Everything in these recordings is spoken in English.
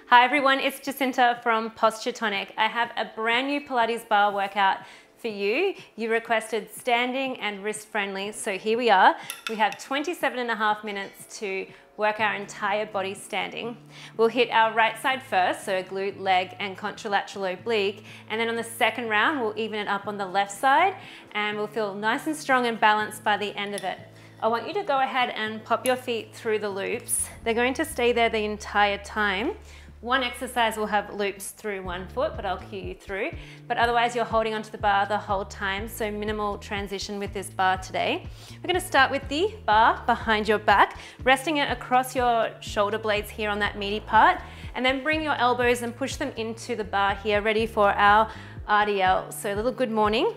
Hi everyone, it's Jacinta from Posture Tonic. I have a brand new Pilates bar workout for you. You requested standing and wrist friendly, so here we are. We have 27.5 minutes to work our entire body standing. We'll hit our right side first, so glute, leg, and contralateral oblique, and then on the second round, we'll even it up on the left side, and we'll feel nice and strong and balanced by the end of it. I want you to go ahead and pop your feet through the loops. They're going to stay there the entire time. One exercise will have loops through one foot, but I'll cue you through. But otherwise, you're holding onto the bar the whole time, so minimal transition with this bar today. We're going to start with the bar behind your back, resting it across your shoulder blades here on that meaty part, and then bring your elbows and push them into the bar here, ready for our RDL. So a little good morning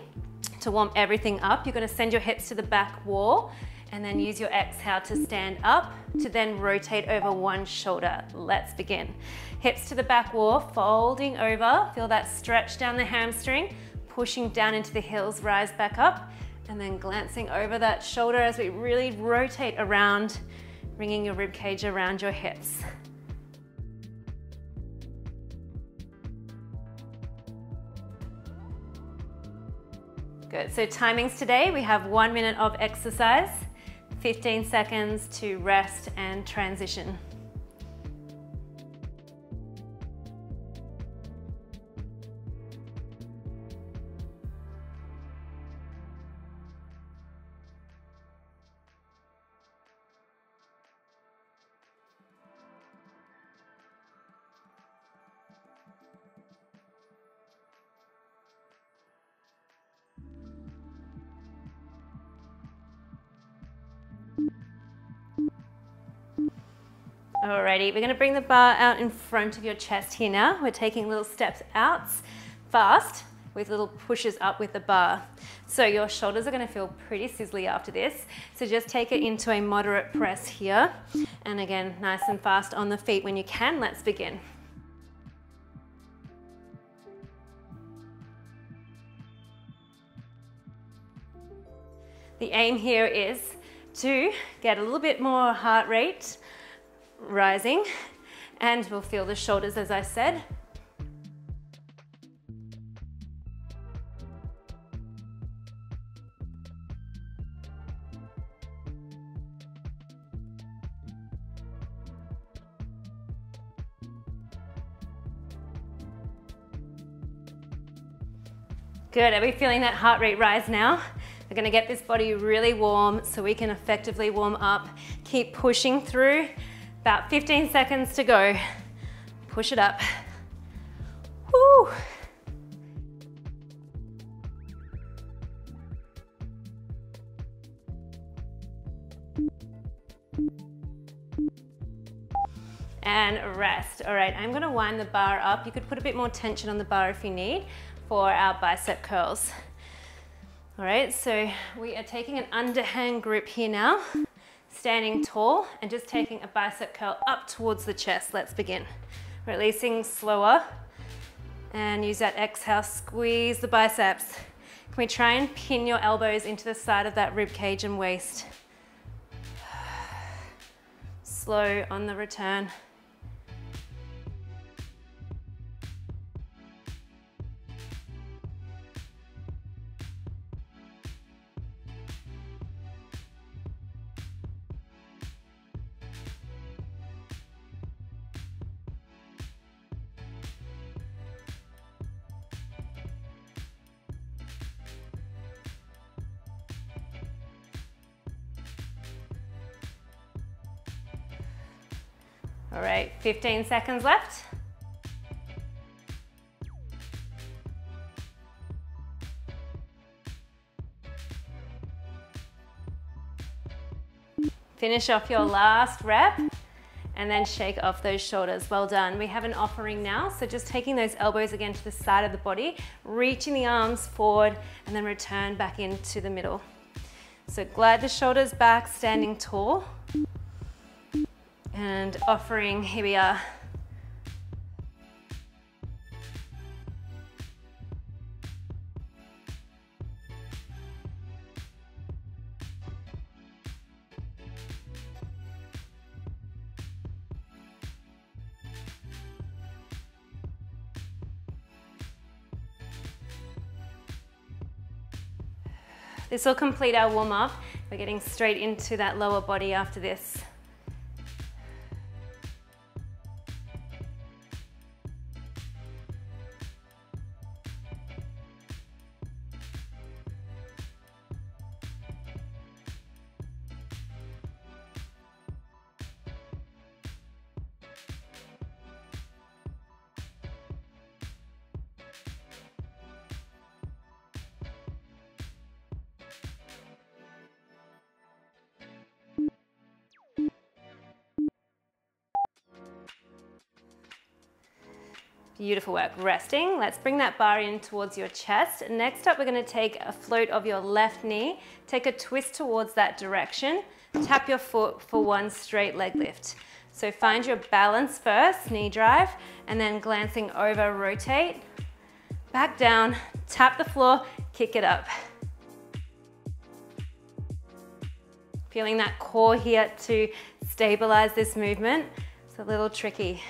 to warm everything up. You're going to send your hips to the back wall, and then use your exhale to stand up, to then rotate over one shoulder. Let's begin. Hips to the back wall, folding over. Feel that stretch down the hamstring, pushing down into the heels, rise back up, and then glancing over that shoulder as we really rotate around, bringing your rib cage around your hips. Good, so timings today, we have 1 minute of exercise, 15 seconds to rest and transition. Alrighty, we're going to bring the bar out in front of your chest here now. We're taking little steps out fast with little pushes up with the bar. So your shoulders are going to feel pretty sizzly after this. So just take it into a moderate press here. And again, nice and fast on the feet when you can. Let's begin. The aim here is to get a little bit more heart rate rising, and we'll feel the shoulders as I said. Good, are we feeling that heart rate rise now? We're going to get this body really warm so we can effectively warm up. Keep pushing through. About 15 seconds to go. Push it up. Woo. And rest. All right, I'm gonna wind the bar up. You could put a bit more tension on the bar if you need for our bicep curls. All right, so we are taking an underhand grip here now. Standing tall and just taking a bicep curl up towards the chest. Let's begin. Releasing slower and use that exhale, squeeze the biceps. Can we try and pin your elbows into the side of that rib cage and waist? Slow on the return. All right, 15 seconds left. Finish off your last rep and then shake off those shoulders. Well done. We have an offering now, so just taking those elbows again to the side of the body, reaching the arms forward and then return back into the middle. So glide the shoulders back, standing tall. And offering, here we are. This will complete our warm up. We're getting straight into that lower body after this. Beautiful work. Resting. Let's bring that bar in towards your chest. Next up, we're going to take a float of your left knee. Take a twist towards that direction. Tap your foot for one straight leg lift. So find your balance first, knee drive, and then glancing over, rotate. Back down, tap the floor, kick it up. Feeling that core here to stabilize this movement. It's a little tricky.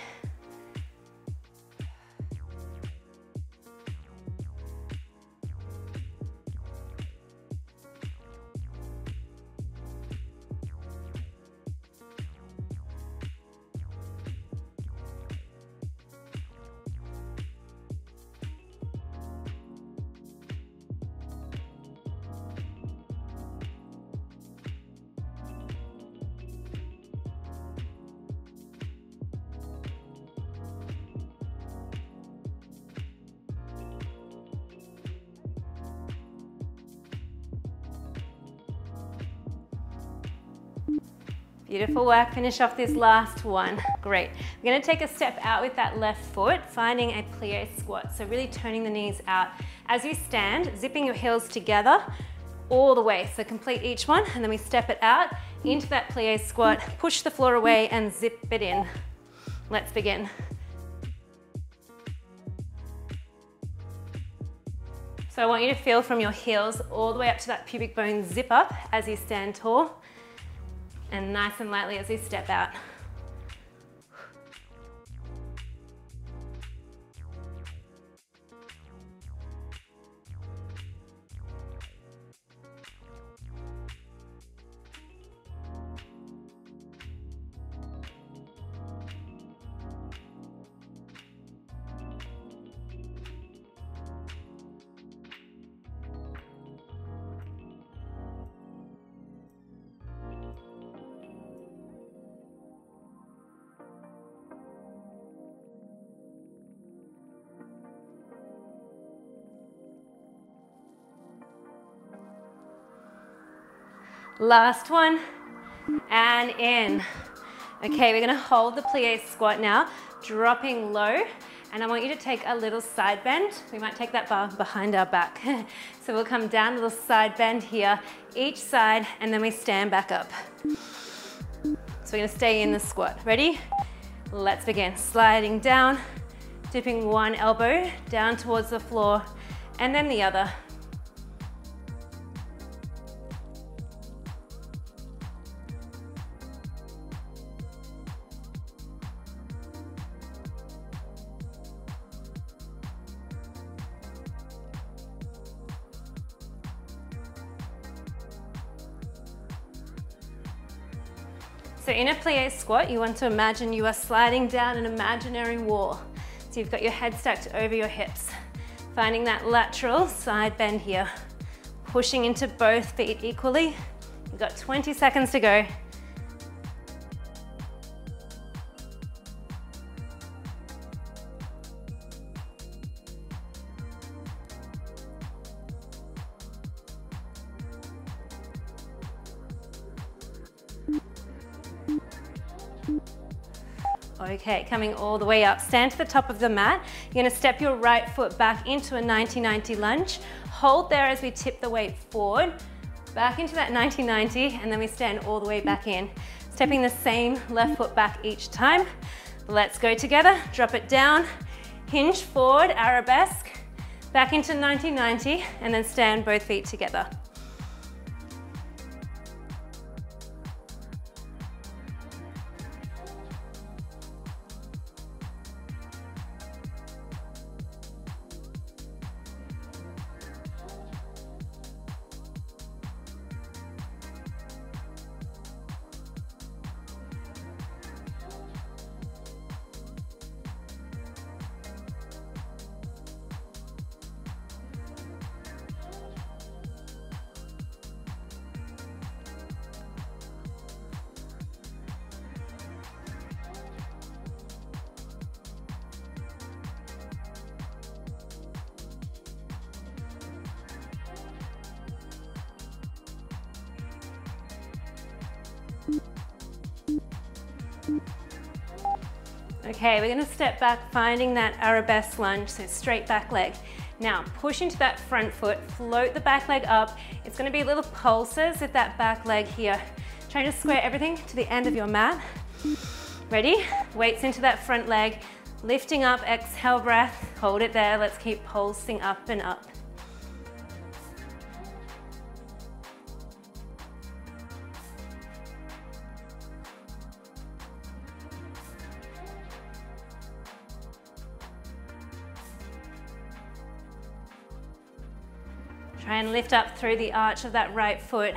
Beautiful work. Finish off this last one. Great. We're going to take a step out with that left foot, finding a plie squat. So really turning the knees out. As you stand, zipping your heels together all the way. So complete each one, and then we step it out into that plie squat, push the floor away and zip it in. Let's begin. So I want you to feel from your heels all the way up to that pubic bone zip up as you stand tall. And nice and lightly as you step out. Last one, and in. Okay, we're gonna hold the plie squat now, dropping low, and I want you to take a little side bend. We might take that bar behind our back. So we'll come down, little side bend here, each side, and then we stand back up. So we're gonna stay in the squat. Ready? Let's begin. Sliding down, dipping one elbow down towards the floor, and then the other. So in a plie squat, you want to imagine you are sliding down an imaginary wall. So you've got your head stacked over your hips. Finding that lateral side bend here. Pushing into both feet equally. You've got 20 seconds to go. Okay, coming all the way up. Stand to the top of the mat. You're gonna step your right foot back into a 90-90 lunge. Hold there as we tip the weight forward, back into that 90-90, and then we stand all the way back in. Stepping the same left foot back each time. Let's go together. Drop it down, hinge forward, arabesque, back into 90-90, and then stand both feet together. Okay, we're gonna step back, finding that arabesque lunge, so straight back leg. Now, push into that front foot, float the back leg up. It's gonna be little pulses with that back leg here. Trying to square everything to the end of your mat. Ready? Weights into that front leg, lifting up, exhale breath, hold it there. Let's keep pulsing up and up. Try and lift up through the arch of that right foot.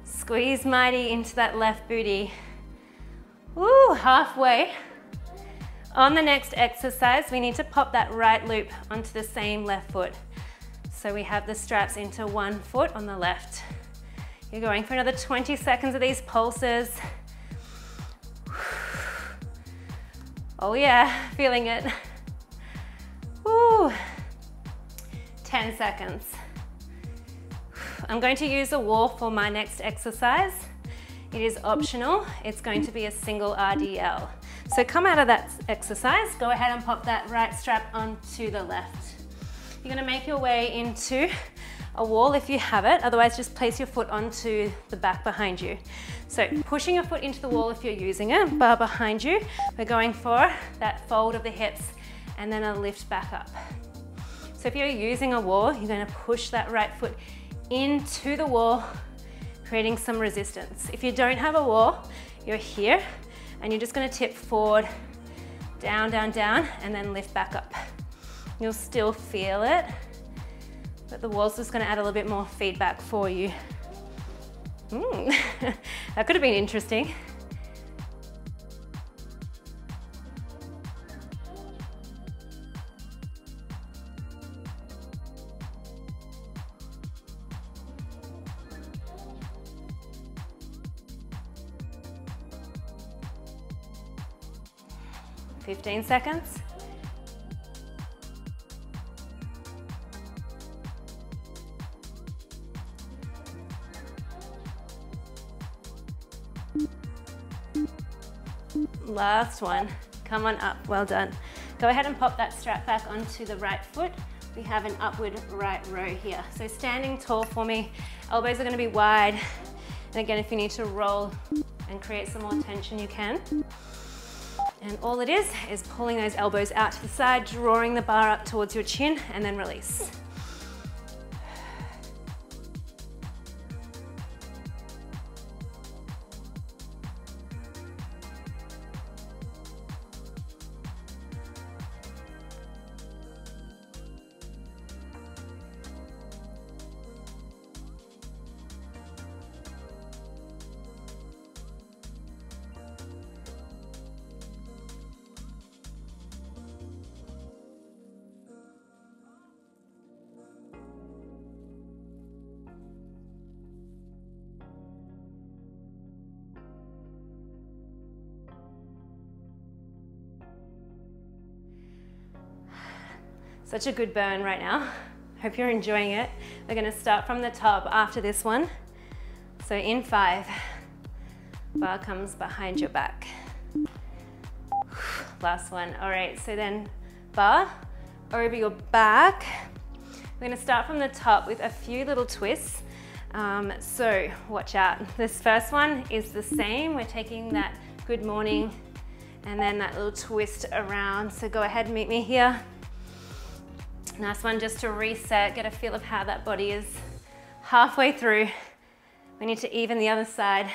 Squeeze mighty into that left booty. Woo, halfway. On the next exercise, we need to pop that right loop onto the same left foot. So we have the straps into one foot on the left. You're going for another 20 seconds of these pulses. Oh yeah, feeling it. Woo. 10 seconds. I'm going to use a wall for my next exercise. It is optional. It's going to be a single RDL. So come out of that exercise, go ahead and pop that right strap onto the left. You're gonna make your way into a wall if you have it, otherwise just place your foot onto the back behind you. So pushing your foot into the wall if you're using it, bar behind you. We're going for that fold of the hips and then a lift back up. So if you're using a wall, you're gonna push that right foot into the wall, creating some resistance. If you don't have a wall, you're here and you're just gonna tip forward, down, down, down, and then lift back up. You'll still feel it, but the wall's just gonna add a little bit more feedback for you. That could have been interesting. Fifteen seconds. Last one. Come on up. Well done. Go ahead and pop that strap back onto the right foot. We have an upward right row here. So standing tall for me. Elbows are going to be wide. And again, if you need to roll and create some more tension, you can. And all it is pulling those elbows out to the side, drawing the bar up towards your chin, and then release. Such a good burn right now. Hope you're enjoying it. We're gonna start from the top after this one. So in 5, bar comes behind your back. Last one. All right, so then bar over your back. We're gonna start from the top with a few little twists. So watch out. This first one is the same. We're taking that good morning and then that little twist around. So go ahead and meet me here. Nice one just to reset, get a feel of how that body is halfway through. We need to even the other side.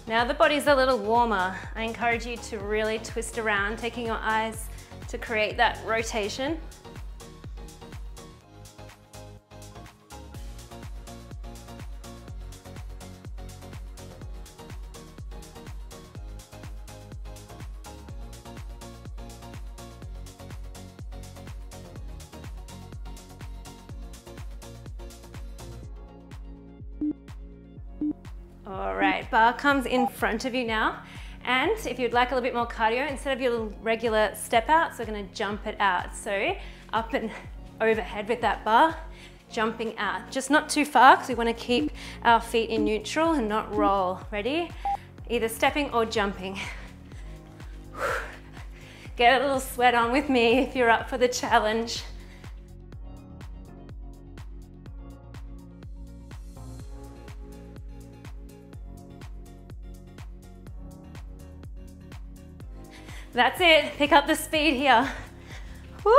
Now the body's a little warmer. I encourage you to really twist around, taking your eyes to create that rotation. All right, bar comes in front of you now. And if you'd like a little bit more cardio, instead of your regular step outs, we're gonna jump it out. So up and overhead with that bar, jumping out. Just not too far, because we wanna keep our feet in neutral and not roll. Ready? Either stepping or jumping. Get a little sweat on with me if you're up for the challenge. That's it, pick up the speed here. Woo!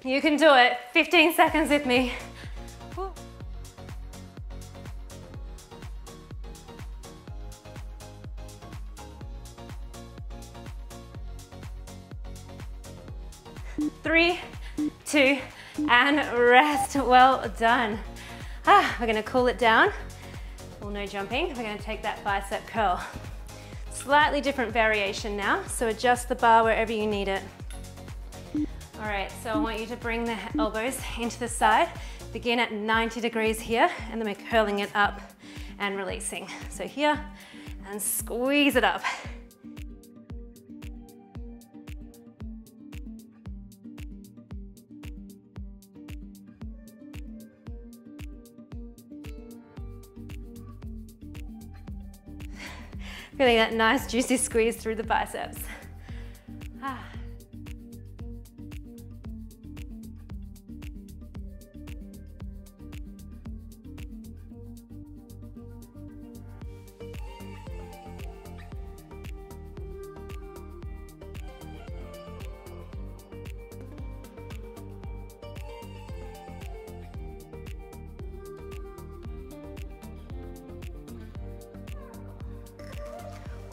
You can do it, 15 seconds with me. Woo. 3, 2, and rest. Well done. We're gonna cool it down. Well, no jumping. We're gonna take that bicep curl. Slightly different variation now, so adjust the bar wherever you need it. All right, so I want you to bring the elbows into the side. Begin at 90 degrees here, and then we're curling it up and releasing. So here, and squeeze it up. Feeling that nice juicy squeeze through the biceps.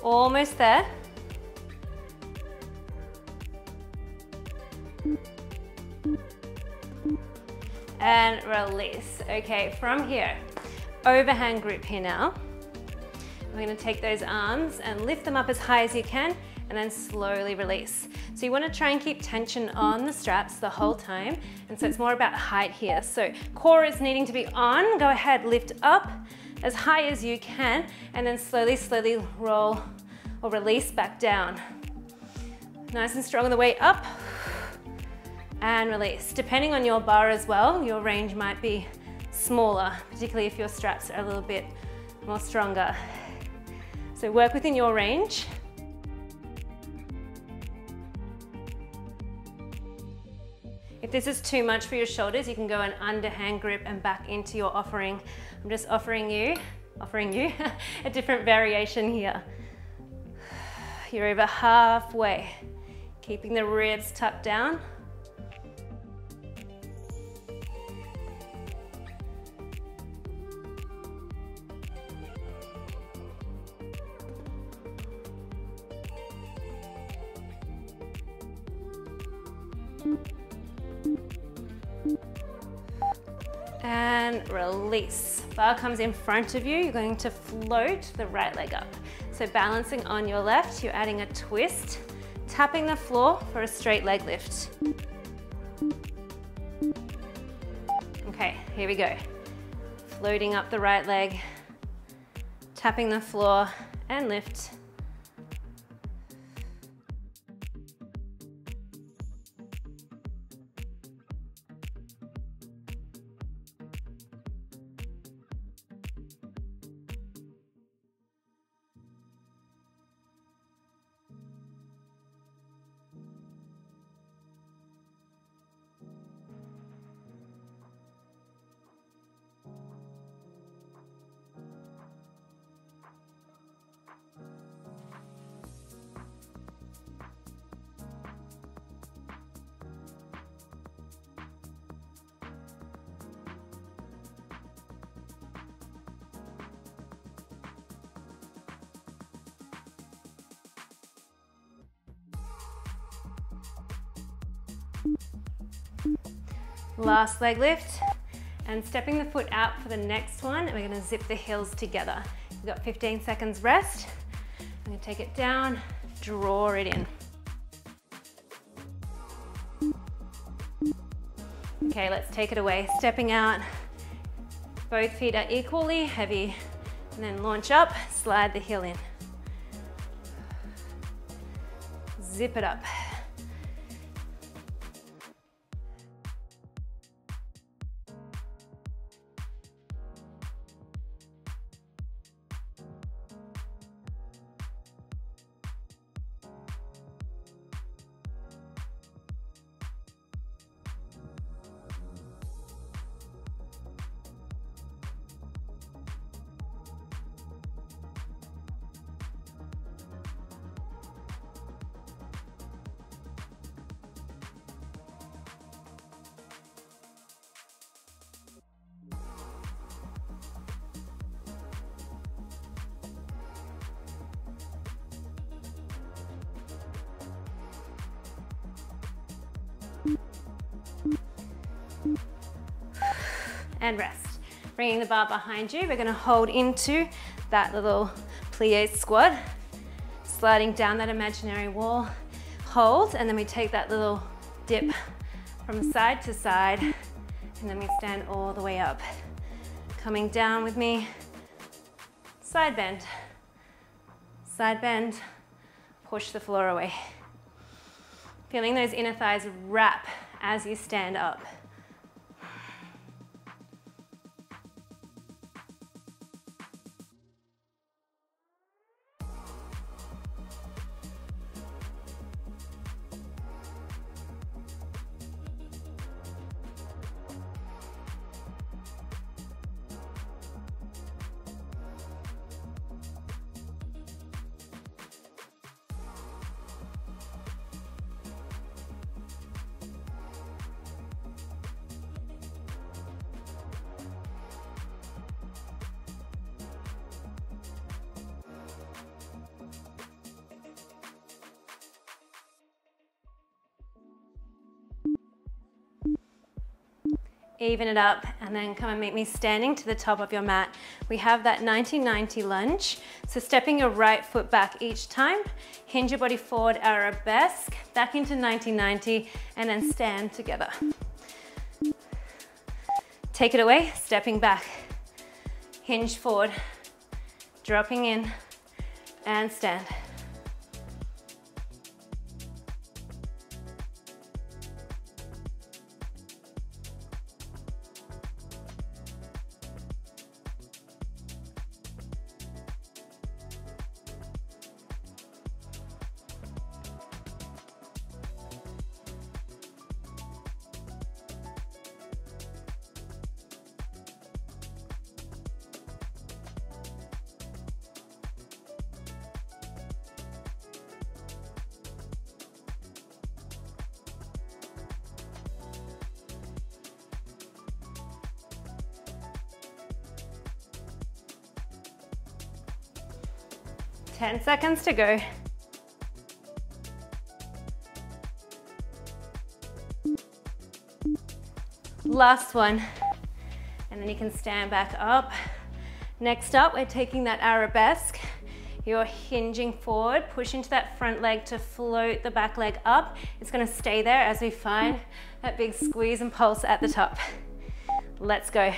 Almost there. And release. Okay, from here, overhand grip here now. We're gonna take those arms and lift them up as high as you can, and then slowly release. So you wanna try and keep tension on the straps the whole time, and so it's more about height here. So core is needing to be on. Go ahead, lift up as high as you can, and then slowly, slowly roll or release back down. Nice and strong on the way up, and release. Depending on your bar as well, your range might be smaller, particularly if your straps are a little bit more stronger. So work within your range. If this is too much for your shoulders, you can go an underhand grip and back into your offering. I'm just offering you a different variation here. You're over halfway. Keeping the ribs tucked down. And release. Bar comes in front of you. You're going to float the right leg up. So balancing on your left, you're adding a twist, tapping the floor for a straight leg lift. Okay, here we go. Floating up the right leg, tapping the floor and lift. Last leg lift, and stepping the foot out for the next one, and we're gonna zip the heels together. You've got 15 seconds rest. I'm gonna take it down, draw it in. Okay, let's take it away. Stepping out, both feet are equally heavy, and then launch up, slide the heel in. Zip it up. And rest. Bringing the bar behind you, we're gonna hold into that little plie squat, sliding down that imaginary wall, hold, and then we take that little dip from side to side, and then we stand all the way up. Coming down with me, side bend, push the floor away. Feeling those inner thighs wrap as you stand up. Even it up, and then come and meet me standing to the top of your mat. We have that 90-90 lunge. So stepping your right foot back each time, hinge your body forward, arabesque, back into 90-90, and then stand together. Take it away, stepping back, hinge forward, dropping in, and stand. Ten seconds to go. Last one. And then you can stand back up. Next up, we're taking that arabesque. You're hinging forward, push into that front leg to float the back leg up. It's gonna stay there as we find that big squeeze and pulse at the top. Let's go.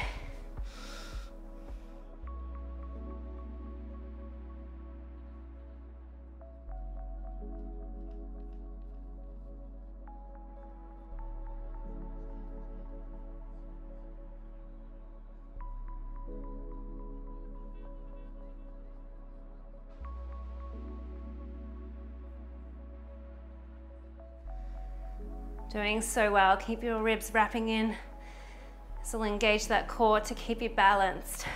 Doing so well. Keep your ribs wrapping in. This will engage that core to keep you balanced.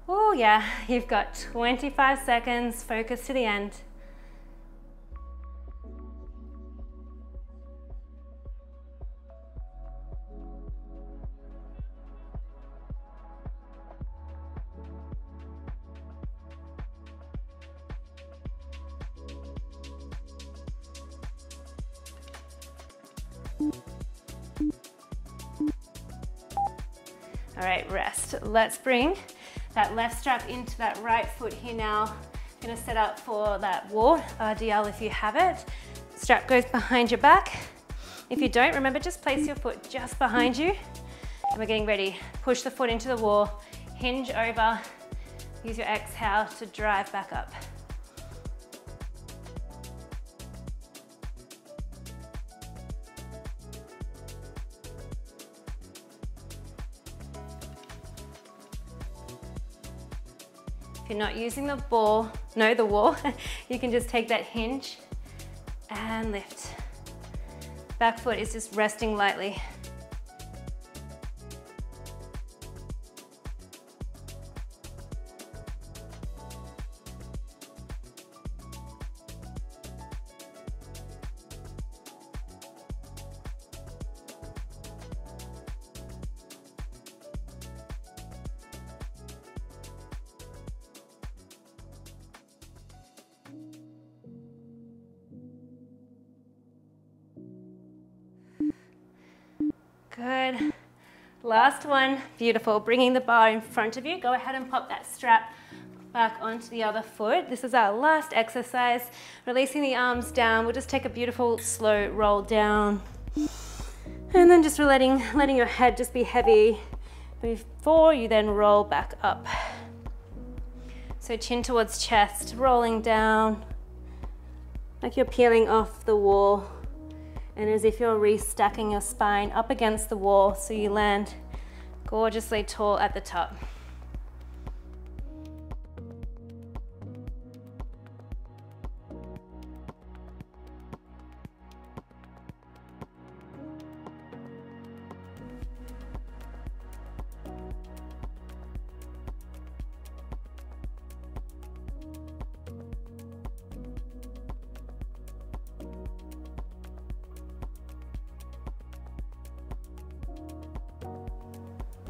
Oh yeah, you've got 25 seconds. Focus to the end. All right, rest. Let's bring that left strap into that right foot here now. I'm gonna set up for that wall, RDL if you have it. Strap goes behind your back. If you don't, remember, just place your foot just behind you. And we're getting ready. Push the foot into the wall, hinge over, use your exhale to drive back up. If you're not using the wall, you can just take that hinge and lift. Back foot is just resting lightly. Good. Last one. Beautiful. Bringing the bar in front of you. Go ahead and pop that strap back onto the other foot. This is our last exercise. Releasing the arms down. We'll just take a beautiful slow roll down. And then just letting your head just be heavy before you then roll back up. So chin towards chest, rolling down like you're peeling off the wall. And as if you're restacking your spine up against the wall so you land gorgeously tall at the top.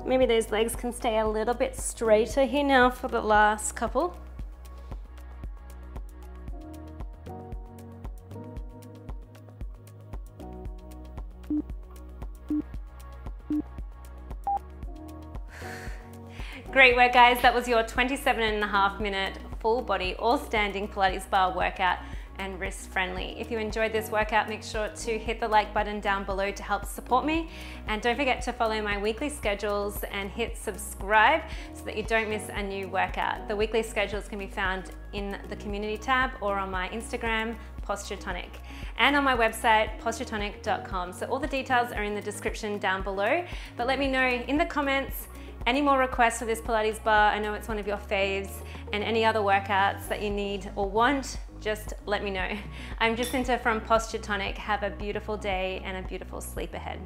Maybe those legs can stay a little bit straighter here now for the last couple. Great work, guys. That was your 27.5-minute full body, all standing Pilates bar workout, and wrist friendly. If you enjoyed this workout, make sure to hit the like button down below to help support me. And don't forget to follow my weekly schedules and hit subscribe so that you don't miss a new workout. The weekly schedules can be found in the community tab or on my Instagram, Posture Tonic, and on my website, posturetonic.com. So all the details are in the description down below. But let me know in the comments any more requests for this Pilates bar. I know it's one of your faves, and any other workouts that you need or want, just let me know. I'm Jacinta from Posture Tonic. Have a beautiful day and a beautiful sleep ahead.